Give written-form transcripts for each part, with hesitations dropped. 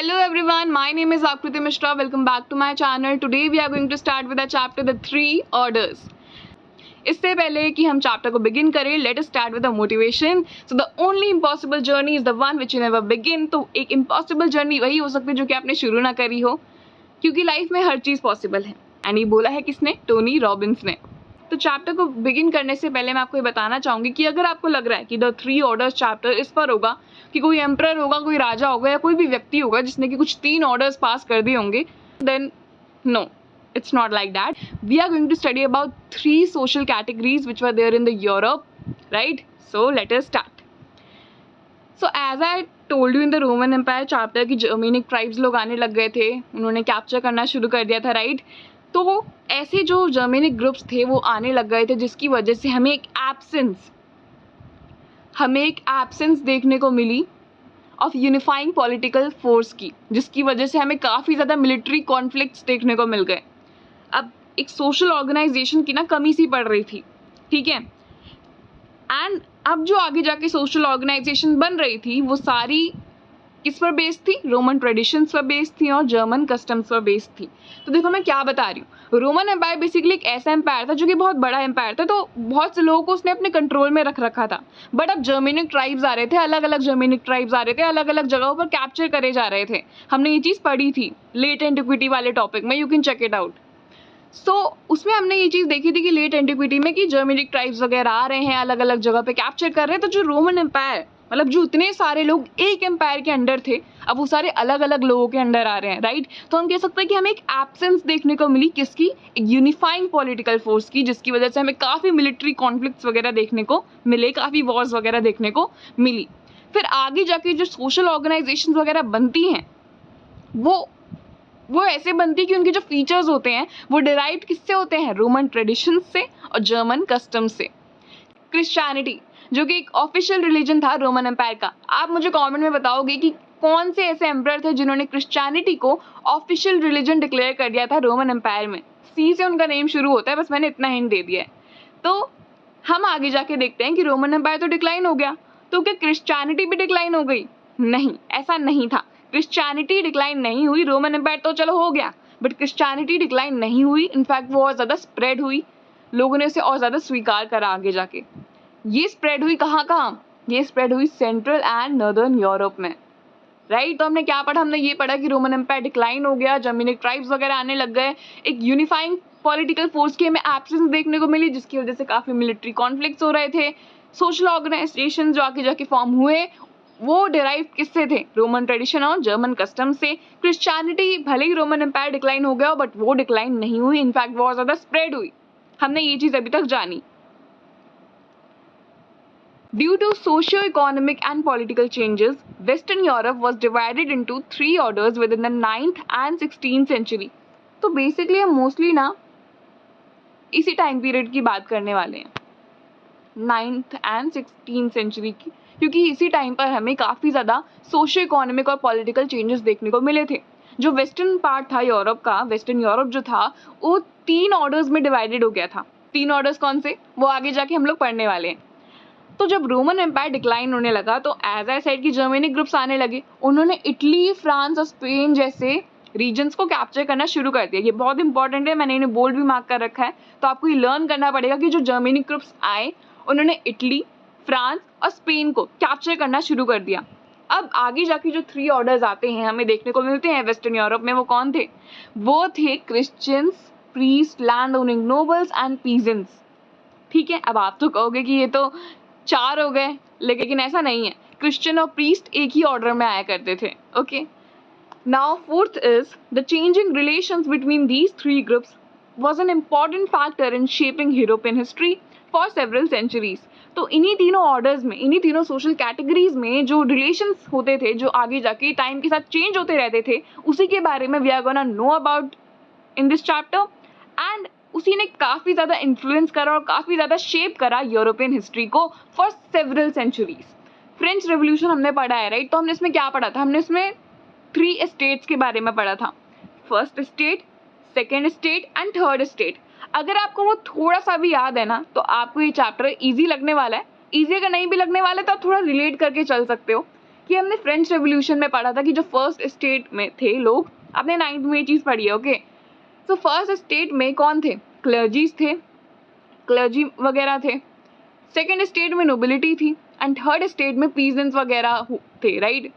Hello everyone, my name is Akriti Mishra. Welcome back to my channel. Today we are going to start with the chapter The Three Orders. इससे पहले कि हम chapter को begin करें, let us start with the motivation. So the only impossible journey is the one which you never begin. तो एक impossible journey वही हो सकती है जो कि आपने शुरू ना करी हो, क्योंकि लाइफ में हर चीज़ पॉसिबल है. एंड ये बोला है किसने? टोनी रॉबिन्स ने. तो चैप्टर को बिगिन करने से पहले मैं आपको ये बताना चाहूँगी कि अगर आपको लग रहा है कि द थ्री ऑर्डर्स चैप्टर इस पर होगा कि कोई एम्परर होगा, कोई राजा होगा या कोई भी व्यक्ति होगा जिसने कि कुछ 3 ऑर्डर्स पास कर दिए होंगे, then no, it's not like that. We are going to study about 3 social categories which were there in the Europe, right? So let us start. So as I told you in the Roman Empire chapter कि Germanic tribes लोग आने लग गए थे, उन्होंने capture करना शुरू कर दिया था, राइट? तो ऐसे जो जर्मेनिक ग्रुप्स थे वो आने लग गए थे, जिसकी वजह से हमें एक एब्सेंस देखने को मिली ऑफ यूनिफाइंग पॉलिटिकल फोर्स की, जिसकी वजह से हमें काफ़ी ज़्यादा मिलिट्री कॉन्फ्लिक्ट्स देखने को मिल गए. अब एक सोशल ऑर्गेनाइजेशन की ना कमी सी पड़ रही थी, ठीक है. एंड अब जो आगे जाके सोशल ऑर्गेनाइजेशन बन रही थी वो सारी किस पर बेस्ड थी? रोमन ट्रेडिशंस पर बेस्ड थी और जर्मन कस्टम्स पर बेस्ड थी. तो देखो मैं क्या बता रही हूँ, रोमन एम्पायर बेसिकली एक ऐसा एम्पायर था जो कि बहुत बड़ा एम्पायर था, तो बहुत से लोगों को उसने अपने कंट्रोल में रख रखा था. बट अब जर्मेनिक ट्राइब्स आ रहे थे, अलग अलग जर्मेनिक ट्राइब्स आ रहे थे, अलग अलग जगहों पर कैप्चर करे जा रहे थे. हमने ये चीज़ पढ़ी थी लेट एंटिक्विटी वाले टॉपिक में, you can check it out. So उसमें हमने ये चीज़ देखी थी कि लेट एंटिक्विटी में कि जर्मेनिक ट्राइब्स वगैरह आ रहे हैं, अलग अलग जगह पे कैप्चर कर रहे हैं. तो जो रोमन एम्पायर, मतलब जो इतने सारे लोग एक एम्पायर के अंडर थे, अब वो सारे अलग अलग लोगों के अंडर आ रहे हैं, राइट? तो हम कह सकते हैं कि हमें एक एब्सेंस देखने को मिली किसकी? एक यूनिफाइंग पॉलिटिकल फोर्स की, जिसकी वजह से हमें काफ़ी मिलिट्री कॉन्फ्लिक्ट्स वगैरह देखने को मिले, काफ़ी वॉर्स वगैरह देखने को मिली. फिर आगे जाके जो सोशल ऑर्गेनाइजेशन वगैरह बनती हैं वो ऐसे बनती है कि उनके जो फीचर्स होते हैं वो डिराइव्ड किससे होते हैं? रोमन ट्रेडिशन से और जर्मन कस्टम से. क्रिश्चियनिटी जो कि एक ऑफिशियल रिलीजन था रोमन एम्पायर का. आप मुझे कमेंट में बताओगे कि कौन से ऐसे एम्परर थे जिन्होंने क्रिश्चियनिटी को ऑफिशियल रिलीजन डिक्लेयर कर दिया था रोमन एम्पायर में. सी से उनका नेम शुरू होता है, बस मैंने इतना हिंट दे दिया है. तो हम आगे जाके देखते हैं कि रोमन एम्पायर तो डिक्लाइन हो गया, तो क्या क्रिश्चियनिटी भी डिक्लाइन हो गई? नहीं, ऐसा नहीं था. क्रिश्चियनिटी डिक्लाइन नहीं हुई. रोमन एम्पायर तो चलो हो गया, बट क्रिश्चियनिटी डिक्लाइन नहीं हुई. इनफैक्ट वो और ज़्यादा स्प्रेड हुई, लोगों ने उसे और ज़्यादा स्वीकार करा आगे जाके. ये स्प्रेड हुई कहाँ? ये स्प्रेड हुई सेंट्रल एंड नॉर्दर्न यूरोप में, राइट? तो हमने क्या पढ़ा? हमने ये पढ़ा कि रोमन एम्पायर डिक्लाइन हो गया, जर्मेनिक ट्राइब्स वगैरह आने लग गए, एक यूनिफाइंग पॉलिटिकल फोर्स की हमें एब्सेंस देखने को मिली, जिसकी वजह से काफ़ी मिलिट्री कॉन्फ्लिक्ट्स हो रहे थे. सोशल ऑर्गेनाइजेशन जो आगे जाके फॉर्म हुए वो डिराइव किससे थे? रोमन ट्रेडिशन और जर्मन कस्टम से. क्रिश्चियनिटी भले ही रोमन एम्पायर डिक्लाइन हो गया, बट वो डिक्लाइन नहीं हुई, इनफैक्ट बहुत ज़्यादा स्प्रेड हुई. हमने ये चीज़ अभी तक जानी. Due to socio-economic and political changes, Western Europe was divided into 3 orders within the 9th and 16th century. तो बेसिकली हम मोस्टली ना इसी टाइम पीरियड की बात करने वाले हैं, 9th and 16th सेंचुरी की, क्योंकि इसी टाइम पर हमें काफ़ी ज़्यादा सोशो इकोनॉमिक और पॉलिटिकल चेंजेस देखने को मिले थे. जो वेस्टर्न पार्ट था यूरोप का, वेस्टर्न यूरोप जो था वो 3 ऑर्डर्स में डिवाइडेड हो गया था. 3 ऑर्डर्स कौन से? वो आगे जाके हम लोग पढ़ने वाले हैं. तो जब रोमन एम्पायर डिक्लाइन होने लगा तो एज आई सेड कि जर्मेनिक ग्रुप्स आने लगे. उन्होंने इटली, फ्रांस और स्पेन जैसे रीजन्स को कैप्चर करना शुरू कर दिया. ये बहुत इंपॉर्टेंट है, मैंने इन्हें बोल्ड भी मार्क कर रखा है. तो आपको ये लर्न करना पड़ेगा कि जो जर्मेनिक ग्रुप्स आए उन्होंने इटली, फ्रांस और स्पेन को कैप्चर करना शुरू कर दिया. अब आगे जाके जो 3 ऑर्डर्स आते हैं हमें देखने को मिलते हैं वेस्टर्न यूरोप में, वो कौन थे? वो थे Christians, priest, land owning nobles and peasants. ठीक है, अब आप तो कहोगे कि ये तो 4 हो गए, लेकिन ऐसा नहीं है. क्रिश्चियन और प्रीस्ट एक ही ऑर्डर में आया करते थे. Okay, now fourth is the changing relations between these 3 groups was an important factor in shaping European history for several centuries. तो इन्हीं तीनों ऑर्डर्स में, इन्हीं तीनों सोशल कैटेगरीज में जो रिलेशंस होते थे, जो आगे जाके टाइम के साथ चेंज होते रहते थे, उसी के बारे में we are gonna know about in this chapter. And उसी ने काफ़ी ज़्यादा इन्फ्लुएंस करा और काफ़ी ज़्यादा शेप करा यूरोपियन हिस्ट्री को for several centuries. French revolution हमने पढ़ा है, राइट? तो हमने इसमें क्या पढ़ा था? हमने इसमें 3 स्टेट्स के बारे में पढ़ा था. First state, second state and third state. अगर आपको वो थोड़ा सा भी याद है ना, तो आपको ये चैप्टर ईजी लगने वाला है. ईजी अगर नहीं भी लगने वाला है तो आप थोड़ा रिलेट करके चल सकते हो. कि हमने फ्रेंच रेवोल्यूशन में पढ़ा था कि जो फर्स्ट स्टेट में थे लोग, आपने 9th में ये चीज़ पढ़ी है, ओके। तो फर्स्ट स्टेट में कौन थे? क्लर्जीज थे, क्लर्जी वगैरह थे। सेकेंड स्टेट में नोबिलिटी थी एंड थर्ड स्टेट में पीजेंट्स वगैरह थे, राइट,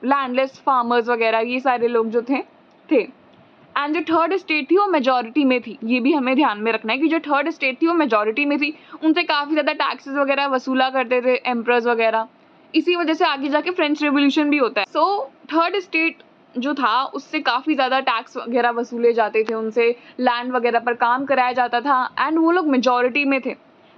लैंडलेस फार्मर्स वगैरह, ये सारे लोग जो थे। एंड जो थर्ड स्टेट थी वो मेजॉरिटी में थी। ये भी हमें ध्यान में रखना है कि जो थर्ड स्टेट थी वो मेजॉरिटी में थी, उनसे काफ़ी ज़्यादा टैक्सेस वगैरह वसूला करते थे एम्परर्स वगैरह। इसी वजह से आगे जाके फ्रेंच रेवोल्यूशन भी होता है। सो थर्ड स्टेट जो था उससे काफ़ी ज़्यादा टैक्स वगैरह वसूले जाते थे, उनसे लैंड वगैरह पर काम कराया जाता था एंड वो लोग मेजॉरिटी में थे।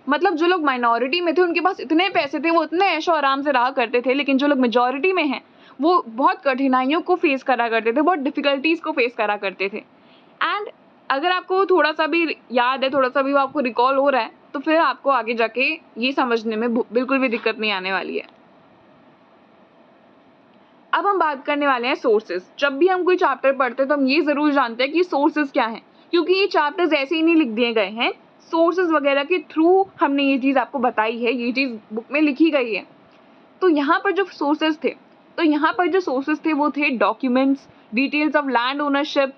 मतलब जो लोग माइनॉरिटी में थे उनके पास इतने पैसे थे, वो इतने ऐशो आराम से रहा करते थे, लेकिन जो लोग मेजॉरिटी में हैं वो बहुत कठिनाइयों को फेस करा करते थे, बहुत डिफ़िकल्टीज़ को फेस करा करते थे। एंड अगर आपको थोड़ा सा भी याद है, थोड़ा सा भी वो आपको रिकॉल हो रहा है, तो फिर आपको आगे जाके ये समझने में बिल्कुल भी दिक्कत नहीं आने वाली है। अब हम बात करने वाले हैं सोर्सेज। जब भी हम कोई चैप्टर पढ़ते हैं तो हम ये ज़रूर जानते हैं कि सोर्सेज क्या हैं, क्योंकि ये चैप्टर्स ऐसे ही नहीं लिख दिए गए हैं, सोर्सेज वगैरह के थ्रू हमने ये चीज़ आपको बताई है, ये चीज़ बुक में लिखी गई है। तो यहाँ पर जो सोर्सेज थे, वो थे documents, details of land ownership,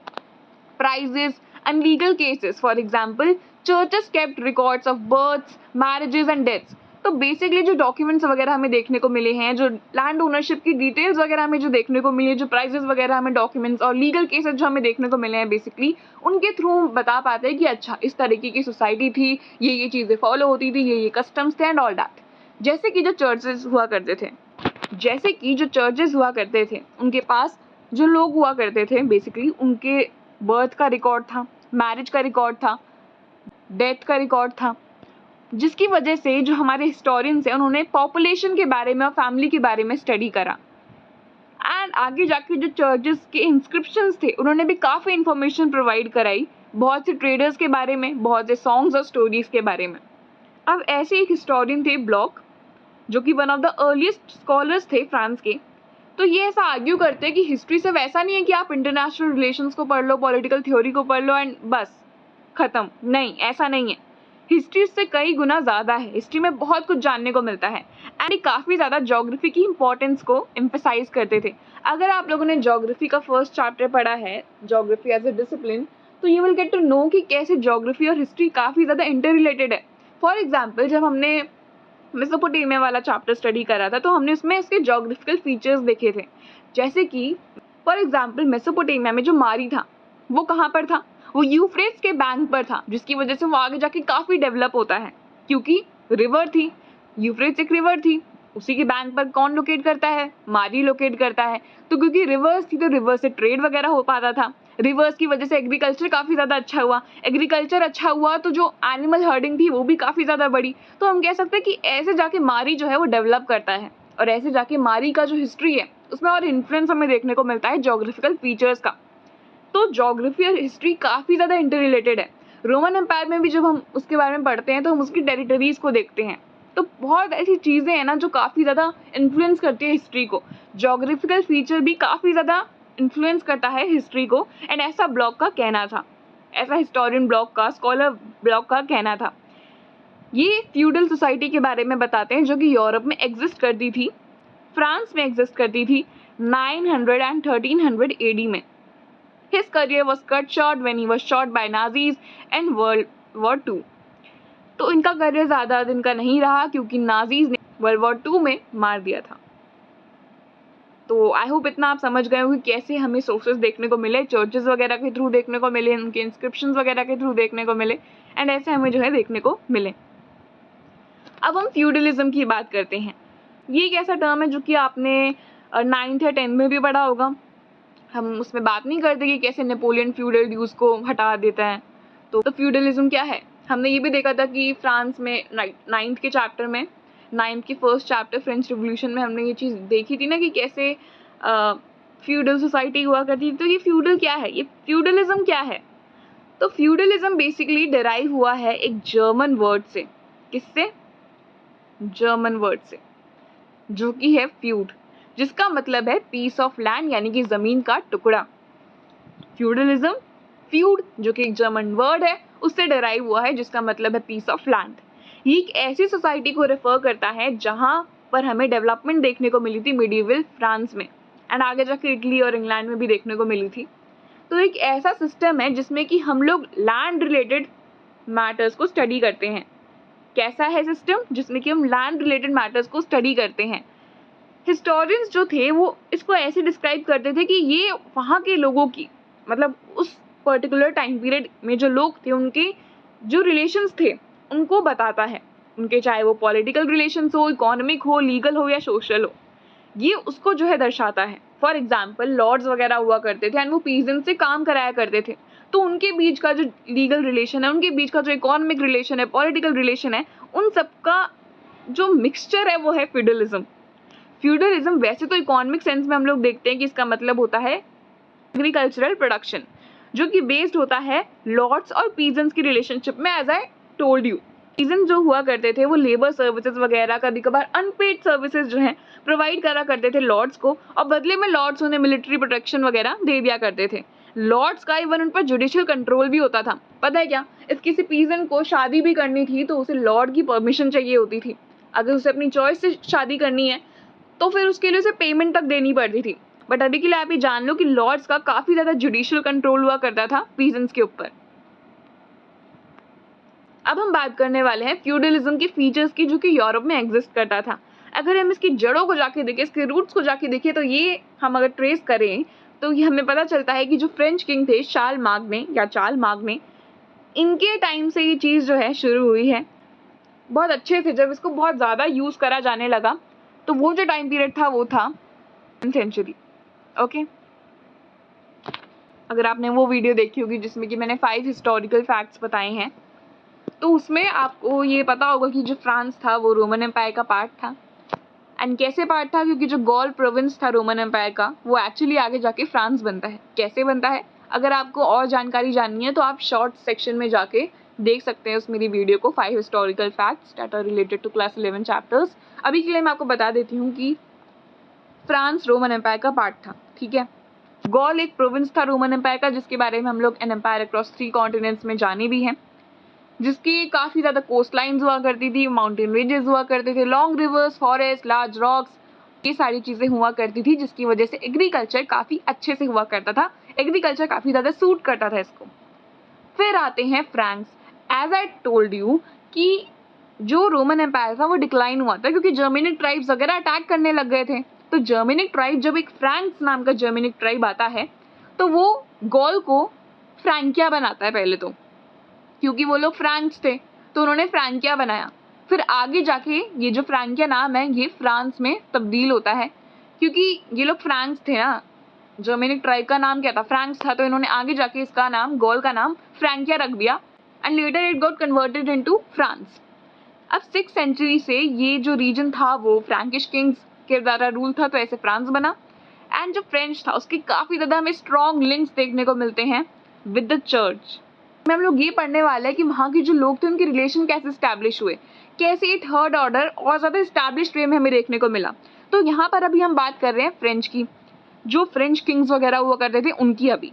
prices and legal cases. For example, churches kept records of births, marriages and deaths. तो बेसिकली जो डॉक्यूमेंट्स वगैरह हमें देखने को मिले हैं, जो लैंड ओनरशिप की डिटेल्स वगैरह हमें जो देखने को मिली है, जो प्राइजेस वगैरह हमें डॉक्यूमेंट्स और लीगल केसेस जो हमें देखने को मिले हैं, बेसिकली उनके थ्रू बता पाते हैं कि अच्छा इस तरीके की सोसाइटी थी, ये चीज़ें फॉलो होती थी, ये कस्टम्स थे एंड ऑल दैट। जैसे कि जो चर्चेस हुआ करते थे, उनके पास जो लोग हुआ करते थे, बेसिकली उनके बर्थ का रिकॉर्ड था, मैरिज का रिकॉर्ड था, डेथ का रिकॉर्ड था, जिसकी वजह से जो हमारे हिस्टोरियंस हैं उन्होंने पॉपुलेशन के बारे में और फैमिली के बारे में स्टडी करा। एंड आगे जाके जो चर्चेस के इंस्क्रिप्शंस थे उन्होंने भी काफ़ी इंफॉर्मेशन प्रोवाइड कराई, बहुत से ट्रेडर्स के बारे में, बहुत से सॉन्ग्स और स्टोरीज के बारे में। अब ऐसे एक हिस्टोरियन थे ब्लॉक, जो कि one of the earliest scholars थे फ्रांस के। तो ये ऐसा आर्ग्यू करते हैं कि हिस्ट्री सिर्फ ऐसा नहीं है कि आप इंटरनेशनल रिलेशंस को पढ़ लो, पॉलिटिकल थ्योरी को पढ़ लो एंड बस खत्म। नहीं, ऐसा नहीं है। हिस्ट्री से कई गुना ज़्यादा है, हिस्ट्री में बहुत कुछ जानने को मिलता है एंड ये काफ़ी ज़्यादा ज्योग्राफी की इंपॉर्टेंस को एम्फेसाइज करते थे। अगर आप लोगों ने ज्योग्राफी का फर्स्ट चैप्टर पढ़ा है, ज्योग्राफी एज ए डिसिप्लिन, तो you will get to know कि कैसे ज्योग्राफी और हिस्ट्री काफ़ी ज़्यादा इंटर रिलेटेड है। फॉर एग्जाम्पल, जब हमने मेसोपोटामिया वाला चैप्टर स्टडी करा था तो हमने उसमें इसके ज्योग्राफिकल फीचर्स देखे थे। जैसे कि फॉर एग्जांपल मेसोपोटामिया में जो मारी था वो कहाँ पर था? वो यूफ्रेट्स के बैंक पर था, जिसकी वजह से वो आगे जाके काफ़ी डेवलप होता है, क्योंकि रिवर थी, यूफ्रेट्स एक रिवर थी, उसी के बैंक पर कौन लोकेट करता है? मारी लोकेट करता है। तो क्योंकि रिवर्स थी तो रिवर से ट्रेड वगैरह हो पाता था। रिवर्स की वजह से एग्रीकल्चर काफ़ी ज़्यादा अच्छा हुआ, एग्रीकल्चर अच्छा हुआ तो जो एनिमल हर्डिंग थी वो भी काफ़ी ज़्यादा बढ़ी। तो हम कह सकते हैं कि ऐसे जाके मारी जो है वो डेवलप करता है, और ऐसे जाके मारी का जो हिस्ट्री है उसमें और इन्फ्लुएंस हमें देखने को मिलता है ज्योग्राफिकल फीचर्स का। तो ज्योग्राफी और हिस्ट्री काफ़ी ज़्यादा इंटर रिलेटेड है। रोमन एम्पायर में भी जब हम उसके बारे में पढ़ते हैं तो हम उसकी टेरिटरीज को देखते हैं। तो बहुत ऐसी चीज़ें हैं ना जो काफ़ी ज़्यादा इन्फ्लुएंस करती है हिस्ट्री को। ज्योग्राफिकल फीचर भी काफ़ी ज़्यादा इन्फ्लुएंस करता है हिस्ट्री को, एंड ऐसा ब्लॉक का कहना था, ऐसा हिस्टोरियन ब्लॉक का, स्कॉलर ब्लॉक का कहना था। ये फ्यूडल सोसाइटी के बारे में बताते हैं जो कि यूरोप में एग्जिस्ट करती थी, फ्रांस में एग्जिस्ट करती थी 900 and 1300 AD में। His career was cut short when he was shot by Nazis in World War II. तो इनका करियर ज़्यादा दिन का नहीं रहा क्योंकि नाजीज ने वर्ल्ड वॉर 2 में मार दिया था। तो आई होप इतना आप समझ गए हो कि कैसे हमें सोर्सेज देखने को मिले, चर्चेज वगैरह के थ्रू देखने को मिले, उनके इंस्क्रिप्शंस वगैरह के थ्रू देखने को मिले, एंड ऐसे हमें जो है देखने को मिले। अब हम फ्यूडलिज्म की बात करते हैं। ये एक ऐसा टर्म है जो कि आपने 9th या 10th में भी पढ़ा होगा। हम उसमें बात नहीं करते कि कैसे नेपोलियन फ्यूडल ड्यूज को हटा देता है। तो फ्यूडलिज्म क्या है? हमने ये भी देखा था कि फ्रांस में 9th के चैप्टर में, 9th के फर्स्ट चैप्टर फ्रेंच रिवोल्यूशन में हमने ये चीज़ देखी थी ना कि कैसे फ्यूडल सोसाइटी हुआ करती थी। तो ये फ्यूडल क्या है, ये फ्यूडलिज्म क्या है? तो फ्यूडलिज्म बेसिकली डिराइव हुआ है एक जर्मन वर्ड से। किससे? जर्मन वर्ड से, जो कि है फ्यूड, जिसका मतलब है पीस ऑफ लैंड, यानी कि ज़मीन का टुकड़ा। फ्यूडलिज्म, फ्यूड जो कि एक जर्मन वर्ड है उससे डिराइव हुआ है, जिसका मतलब है पीस ऑफ लैंड। ये एक ऐसी सोसाइटी को रेफर करता है जहाँ पर हमें डेवलपमेंट देखने को मिली थी मिडीवल फ्रांस में, एंड आगे जाके इटली और इंग्लैंड में भी देखने को मिली थी। तो एक ऐसा सिस्टम है जिसमें कि हम लोग लैंड रिलेटेड मैटर्स को स्टडी करते हैं। कैसा है सिस्टम? जिसमें कि हम लैंड रिलेटेड मैटर्स को स्टडी करते हैं। हिस्टोरियंस जो थे वो इसको ऐसे डिस्क्राइब करते थे कि ये वहाँ के लोगों की, मतलब उस पर्टिकुलर टाइम पीरियड में जो लोग थे उनके जो रिलेशंस थे उनको बताता है, उनके चाहे वो पॉलिटिकल रिलेशंस हो, इकोनॉमिक हो, लीगल हो या सोशल हो, ये उसको जो है दर्शाता है। फॉर एग्जाम्पल लॉर्ड्स वगैरह हुआ करते थे एंड वो पीजेंट से काम कराया करते थे, तो उनके बीच का जो लीगल रिलेशन है, उनके बीच का जो इकोनॉमिक रिलेशन है, पॉलिटिकल रिलेशन है, उन सबका जो मिक्सचर है वो है फ्यूडलिज्म। फ्यूडलिज्म वैसे तो इकोनॉमिक सेंस में हम लोग देखते हैं कि इसका मतलब होता है एग्रीकल्चरल प्रोडक्शन, जो कि बेस्ड होता है लॉर्ड्स और पीजेंट्स की रिलेशनशिप में। As I told you, peasant जो हुआ करते थे वो लेबर सर्विसेज वगैरह, कभी कभार अनपेड सर्विसेज जो है प्रोवाइड करा करते थे लॉर्ड्स को, और बदले में लॉर्ड्स उन्हें मिलिट्री प्रोटेक्शन वगैरह दे दिया करते थे। लॉर्ड्स का इवन उन पर जुडिशियल कंट्रोल भी होता था। पता है क्या, इफ किसी पीजेंट को शादी भी करनी थी तो उसे लॉर्ड की परमिशन चाहिए होती थी। अगर उसे अपनी चॉइस से शादी करनी है तो फिर उसके लिए उसे पेमेंट तक देनी पड़ती थी। बट अभी के लिए आप ये जान लो कि लॉर्ड्स का काफी ज्यादा जुडिशियल कंट्रोल हुआ करता था पीजेंट्स के ऊपर। अब हम बात करने वाले हैं फ्यूडलिज्म के फीचर्स की, जो कि यूरोप में एग्जिस्ट करता था। अगर हम इसकी जड़ों को जाके देखें, इसके रूट्स को जाके देखें, तो ये हम अगर ट्रेस करें तो ये हमें पता चलता है कि जो फ्रेंच किंग थे चार्लमाग्ने, इनके टाइम से ये चीज़ जो है शुरू हुई है बहुत अच्छे से। जब इसको बहुत ज़्यादा यूज़ करा जाने लगा तो वो जो टाइम पीरियड था वो था सेंचुरी। ओके, अगर आपने वो वीडियो देखी होगी जिसमें कि मैंने 5 हिस्टोरिकल फैक्ट्स बताए हैं, तो उसमें आपको ये पता होगा कि जो फ्रांस था वो रोमन एम्पायर का पार्ट था। एंड कैसे पार्ट था? क्योंकि जो गॉल प्रोविंस था रोमन एम्पायर का, वो एक्चुअली आगे जाके फ्रांस बनता है। कैसे बनता है? अगर आपको और जानकारी जाननी है तो आप शॉर्ट सेक्शन में जाके देख सकते हैं उस मेरी वीडियो को, 5 historical facts that are related to class 11 chapters. अभी के लिए मैं आपको बता देती हूँ कि फ्रांस रोमन एम्पायर का पार्ट था, ठीक है। गॉल एक प्रोविंस था रोमन एम्पायर का, जिसके बारे में हम लोग एन एम्पायर अक्रॉस 3 कॉन्टिनेंट्स में जाने भी हैं, जिसकी काफ़ी ज़्यादा कोस्ट लाइन्स हुआ करती थी, माउंटेन रेंजेस हुआ करते थे, long reverse, forest, large rocks, ये सारी चीज़ें हुआ करती थी, जिसकी वजह से एग्रीकल्चर काफ़ी अच्छे से हुआ करता था। एग्रीकल्चर काफ़ी ज़्यादा सूट करता था इसको। फिर आते हैं Franks. As I told you कि जो रोमन एम्पायर था वो डिक्लाइन हुआ था क्योंकि जर्मेनिक ट्राइब्स वगैरह अटैक करने लग गए थे। तो जर्मेनिक ट्राइब, जब एक फ्रैंक्स नाम का जर्मेनिक ट्राइब आता है तो वो गॉल को फ्रैंकिया बनाता है पहले तो, क्योंकि वो लोग फ्रैंक्स थे तो उन्होंने फ्रैंकिया बनाया। फिर आगे जाके ये जो फ्रैंकिया नाम है ये फ्रांस में तब्दील होता है, क्योंकि ये लोग फ्रैंक्स थे ना, जर्मेनिक ट्राइब का नाम क्या था? फ्रैंक्स था। तो इन्होंने आगे जाके इसका नाम, गॉल का नाम फ्रैंकिया रख दिया and later it got converted into France. अब 6th सेंचुरी से ये जो रीजन था वो फ्रैंकिश किंग्स के द्वारा रूल था, तो ऐसे फ्रांस बना। एंड जो फ्रेंच था उसके काफ़ी ज़्यादा हमें स्ट्रॉन्ग लिंक्स देखने को मिलते हैं विद द चर्च। में हम लोग ये पढ़ने वाले हैं कि वहाँ के जो लोग थे उनके रिलेशन कैसे स्टैब्लिश हुए, कैसे ये थर्ड ऑर्डर और ज़्यादा स्टैब्लिश्ड वे में हमें देखने को मिला। तो यहाँ पर अभी हम बात कर रहे हैं फ्रेंच की, जो फ्रेंच किंग्स वगैरह हुआ करते थे उनकी। अभी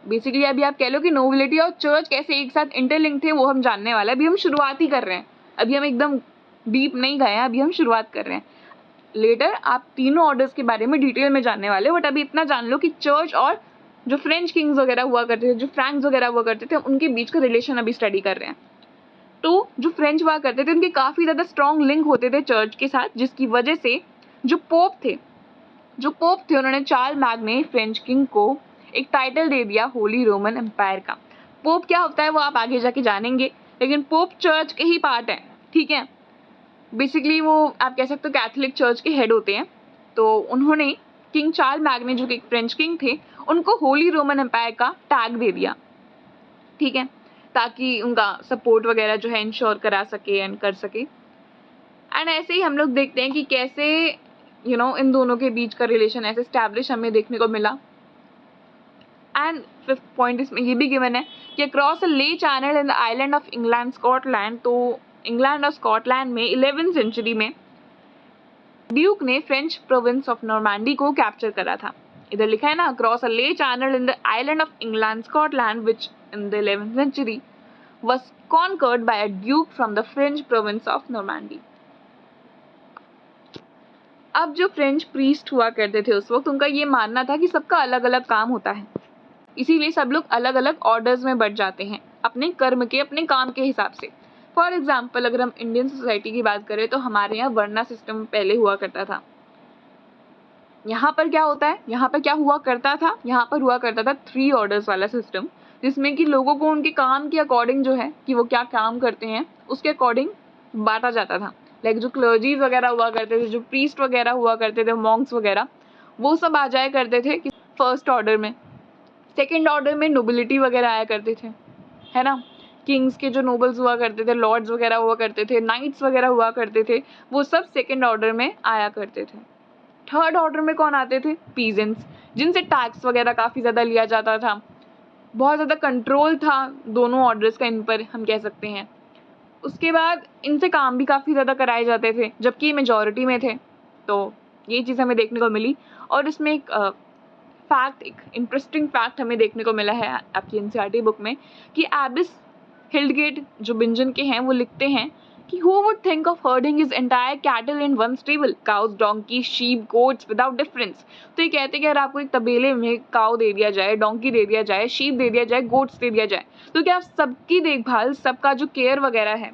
बेसिकली अभी आप कह लो कि नोबिलिटी और चर्च कैसे एक साथ इंटरलिंक थे वो हम जानने वाले हैं। अभी हम शुरुआत ही कर रहे हैं, अभी हम एकदम डीप नहीं गए हैं, अभी हम शुरुआत कर रहे हैं। लेटर आप तीनों ऑर्डर्स के बारे में डिटेल में जानने वाले हो, बट अभी इतना जान लो कि चर्च और जो फ्रेंच किंग्स वगैरह हुआ करते थे, जो फ्रैंक्स वगैरह हुआ करते थे, उनके बीच का रिलेशन अभी स्टडी कर रहे हैं। तो जो फ्रेंच हुआ करते थे उनके काफ़ी ज़्यादा स्ट्रॉन्ग लिंक होते थे चर्च के साथ, जिसकी वजह से जो पोप थे उन्होंने चार्लमैग्ने फ्रेंच किंग को एक टाइटल दे दिया होली रोमन एम्पायर का। पोप क्या होता है वो आप आगे जाके जानेंगे, लेकिन पोप चर्च के ही पार्ट है, ठीक है। बेसिकली वो आप कह सकते हो कैथोलिक चर्च के हेड होते हैं। तो उन्होंने किंग चार्लमैग्ने जो कि एक फ्रेंच किंग थे उनको होली रोमन एम्पायर का टैग दे दिया, ठीक है, ताकि उनका सपोर्ट वगैरह जो है इंश्योर करा सके एंड कर सके। एंड ऐसे ही हम लोग देखते हैं कि कैसे इन दोनों के बीच का रिलेशन ऐसे स्टैब्लिश हमें देखने को मिला। एंड 5th पॉइंट इसमें ये भी गिवन है कि अक्रॉस अ ले channel in the island of England Scotland, तो इंग्लैंड और स्कॉटलैंड में 11th सेंचुरी में ड्यूक ने फ्रेंच प्रोविंस ऑफ नॉर्मैंडी को कैप्चर करा था। इधर लिखा है ना, अक्रॉस अ ले channel in the island of England Scotland which in the 11th सेंचुरी was conquered by a duke from the French province of Normandy. अब जो फ्रेंच प्रीस्ट हुआ करते थे उस वक्त, उनका ये मानना था कि सबका अलग अलग काम होता है, इसीलिए सब लोग अलग अलग ऑर्डर्स में बट जाते हैं अपने कर्म के, अपने काम के हिसाब से। फॉर एग्जाम्पल अगर हम इंडियन सोसाइटी की बात करें तो हमारे यहाँ वर्णा सिस्टम पहले हुआ करता था। यहाँ पर क्या होता है, यहाँ पर क्या हुआ करता था, यहाँ पर हुआ करता था 3 ऑर्डर्स वाला सिस्टम, जिसमें कि लोगों को उनके काम के अकॉर्डिंग जो है कि वो क्या काम करते हैं उसके अकॉर्डिंग बांटा जाता था। लाइक जो क्लर्जीज वगैरह हुआ करते थे, जो प्रीस्ट वगैरह हुआ करते थे, मॉन्क्स वगैरह, वो सब आ जाया करते थे कि फर्स्ट ऑर्डर में। सेकेंड ऑर्डर में नोबिलिटी वगैरह आया करते थे, है ना, किंग्स के जो नोबल्स हुआ करते थे, लॉर्ड्स वगैरह हुआ करते थे, नाइट्स वगैरह हुआ करते थे, वो सब सेकेंड ऑर्डर में आया करते थे। थर्ड ऑर्डर में कौन आते थे, पीजेंट्स, जिनसे टैक्स वगैरह काफ़ी ज़्यादा लिया जाता था, बहुत ज़्यादा कंट्रोल था दोनों ऑर्डर्स का इन पर, हम कह सकते हैं। उसके बाद इनसे काम भी काफ़ी ज़्यादा कराए जाते थे, जबकि मेजॉरिटी में थे, तो ये चीज़ हमें देखने को मिली। और इसमें एक फैक्ट, एक इंटरेस्टिंग फैक्ट हमें देखने को मिला है आपकी एनसीईआरटी बुक में कि एबिस हिल्डगेट जो बिंजन के हैं वो लिखते हैं कि who would think of herding his entire cattle in one stable, cows, donkeys, sheep, goats without difference। तो ये कहते हैं कि अगर आपको एक तबेले में काऊ दे दिया जाए, डोंकी दे दिया जाए, शीप दे दिया जाए, गोट्स दे दिया जाए, तो क्या आप सबकी देखभाल, सबका जो केयर वगैरह है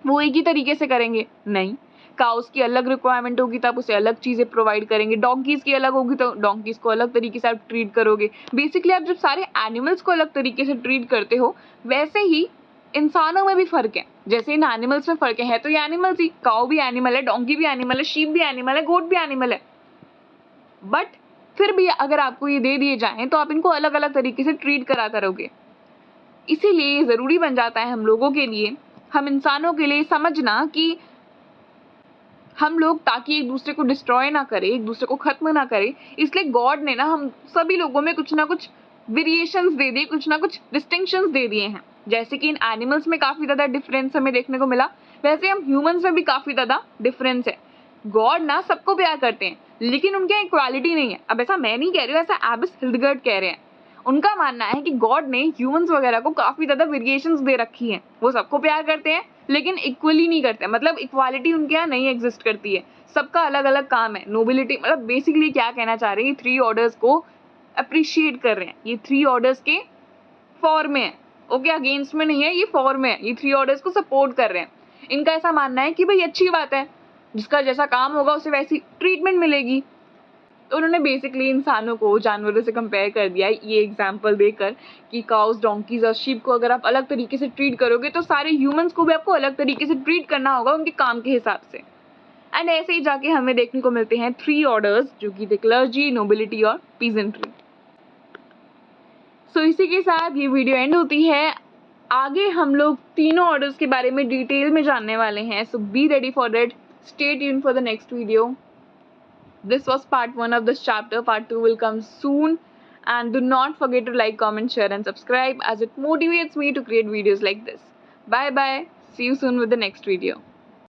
वो एक ही तरीके से करेंगे? नहीं, काउस की अलग रिक्वायरमेंट होगी तो आप उसे अलग चीज़ें प्रोवाइड करेंगे, डोंकीज़ की अलग होगी तो डोंकीज़ को अलग तरीके से आप ट्रीट करोगे। बेसिकली आप जब सारे एनिमल्स को अलग तरीके से ट्रीट करते हो, वैसे ही इंसानों में भी फ़र्क है। जैसे इन एनिमल्स में फ़र्क है तो ये एनिमल्स ही, काऊ भी एनिमल है, डोंकी भी एनिमल है, शीप भी एनिमल है, गोट भी एनिमल है, बट फिर भी अगर आपको ये दे दिए जाएँ तो आप इनको अलग अलग तरीके से ट्रीट करा करोगे। इसीलिए ये ज़रूरी बन जाता है हम लोगों के लिए, हम इंसानों के लिए समझना कि हम लोग ताकि एक दूसरे को डिस्ट्रॉय ना करें, एक दूसरे को खत्म ना करें, इसलिए गॉड ने ना हम सभी लोगों में कुछ ना कुछ वेरिएशंस दे दिए, कुछ ना कुछ डिस्टिंक्शंस दे दिए हैं। जैसे कि इन एनिमल्स में काफ़ी ज़्यादा डिफरेंस हमें देखने को मिला, वैसे हम ह्यूमंस में भी काफ़ी ज़्यादा डिफरेंस है। गॉड ना सबको प्यार करते हैं, लेकिन उनके यहाँ इक्वालिटी नहीं है। अब ऐसा मैं नहीं कह रही हूँ, ऐसा एबिस हिल्डगर्ड कह रहे हैं। उनका मानना है कि गॉड ने ह्यूमंस वगैरह को काफ़ी ज़्यादा वेरिएशंस दे रखी हैं, वो सबको प्यार करते हैं लेकिन इक्वली नहीं करते, मतलब इक्वालिटी उनके यहाँ नहीं एग्जिस्ट करती है, सबका अलग अलग काम है। नोबिलिटी मतलब बेसिकली क्या कहना चाह रहे हैं, ये 3 ऑर्डर्स को अप्रिशिएट कर रहे हैं, ये 3 ऑर्डर्स के फॉर्म में है, ओके, अगेंस्ट में नहीं है, ये फॉर्म में है, ये 3 ऑर्डर्स को सपोर्ट कर रहे हैं। इनका ऐसा मानना है कि भाई अच्छी बात है, जिसका जैसा काम होगा उसे वैसी ट्रीटमेंट मिलेगी। तो उन्होंने बेसिकली इंसानों को जानवरों से कंपेयर कर दिया ये एग्जांपल देकर कि काउस, डोंकीज और शीप को अगर आप अलग तरीके से ट्रीट करोगे तो सारे ह्यूमंस को भी आपको अलग तरीके से ट्रीट करना होगा उनके काम के हिसाब से। एंड ऐसे ही जाके हमें देखने को मिलते हैं 3 ऑर्डर्स, जो कि थे क्लर्जी, नोबिलिटी और पीजेंट्री। सो इसी के साथ ये वीडियो एंड होती है। आगे हम लोग तीनों ऑर्डर्स के बारे में डिटेल में जानने वाले हैं, so be ready for it, stay tuned for the next video. This was part 1 of this chapter. Part 2 will come soon. And do not forget to like, comment, share and subscribe as it motivates me to create videos like this. Bye bye. See you soon with the next video.